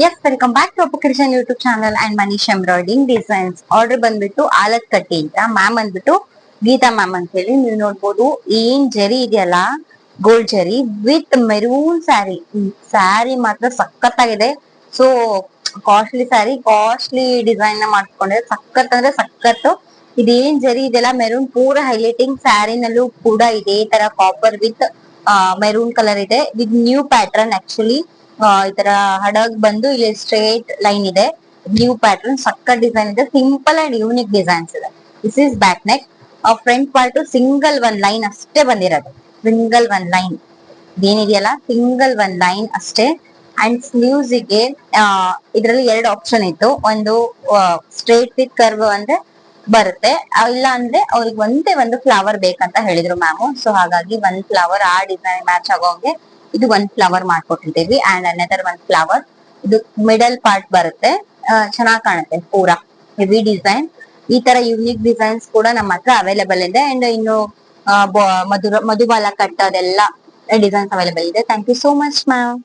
S welcome back to Appu kitchen YouTube channel and Manish embroidering designs. Order ಬಂದ್ಬಿಟ್ಟು ಆಲತ್ ಕಟ್ಟಿ ಅಂತ, ಮ್ಯಾಮ್ ಬಂದ್ಬಿಟ್ಟು ಗೀತಾ ಮ್ಯಾಮ್ ಅಂತ ಹೇಳಿ. ನೀವು ನೋಡ್ಬೋದು ಏನ್ ಜರಿ ಇದೆಯಲ್ಲ, ಗೋಲ್ಡ್ ಜರಿ ವಿತ್ ಮೆರೂನ್ ಸ್ಯಾರಿ. ಸ್ಯಾರಿ ಮಾತ್ರ ಸಖತ್ತಾಗಿದೆ. So costly sari, costly design ನ ಮಾಡ್ಕೊಂಡಿದೆ. ಸಖತ್ ಅಂದ್ರೆ ಸಖತ್ತು. ಇದೇನ್ ಜರಿ ಇದೆಲ್ಲ ಮೆರೂನ್ ಪೂರ ಹೈಲೈಟಿಂಗ್. ಸ್ಯಾರಿನಲ್ಲೂ ಕೂಡ ಇದೇ ತರ ಕಾಪರ್ ವಿತ್ ಮೆರೂನ್ ಕಲರ್ ಇದೆ. With new pattern actually. ಈ ತರ ಹಡಗ್ ಬಂದು ಇಲ್ಲಿ ಸ್ಟ್ರೇಟ್ ಲೈನ್ ಇದೆ. ನ್ಯೂ ಪ್ಯಾಟರ್ನ್ ಸಕ್ಕತ್ ಡಿಸೈನ್ ಇದೆ. ಸಿಂಪಲ್ ಅಂಡ್ ಯೂನಿಕ್ ಡಿಸೈನ್ಸ್ ಇದೆ. This is back neck. Front part single one line ಅಷ್ಟೇ ಬಂದಿರೋದು. ಸಿಂಗಲ್ ಒನ್ ಲೈನ್ ಏನಿದೆಯಲ್ಲ, ಸಿಂಗಲ್ ಒನ್ ಲೈನ್ ಅಷ್ಟೇ. ಅಂಡ್ ಸ್ಲೀವ್ಸ್ ಗೆ ಇದರಲ್ಲಿ ಎರಡು ಆಪ್ಷನ್ ಇತ್ತು. ಒಂದು ಸ್ಟ್ರೇಟ್ ವಿತ್ ಕರ್ವ್ ಅಂದ್ರೆ ಬರುತ್ತೆ, ಇಲ್ಲ ಅಂದ್ರೆ ಅವ್ರಿಗೆ ಒಂದೇ ಒಂದು ಫ್ಲವರ್ ಬೇಕಂತ ಹೇಳಿದ್ರು ಮ್ಯಾಮ್. ಸೊ ಹಾಗಾಗಿ ಒಂದ್ ಫ್ಲವರ್ ಆ ಡಿಸೈನ್ ಮ್ಯಾಚ್ ಆಗೋಂಗೆ ಇದು ಒಂದ್ ಫ್ಲವರ್ ಮಾಡ್ಕೊಟ್ಟಿದ್ದೀವಿ. ಅಂಡ್ ಅನದರ್ ಒಂದ್ ಫ್ಲವರ್ ಇದು ಮಿಡಲ್ ಪಾರ್ಟ್ ಬರುತ್ತೆ. ಚೆನ್ನಾಗ್ ಕಾಣುತ್ತೆ ಪೂರಾ ಹೆವಿ ಡಿಸೈನ್. ಈ ತರ ಯುನಿಕ್ ಡಿಸೈನ್ಸ್ ಕೂಡ ನಮ್ಮ ಹತ್ರ ಅವೈಲೇಬಲ್ ಇದೆ. ಅಂಡ್ ಇನ್ನು ಮಧುಬಾಲ ಕಟ್ ಅದೆಲ್ಲ ಡಿಸೈನ್ಸ್ ಅವೈಲೇಬಲ್ ಇದೆ. Thank you so much ma'am.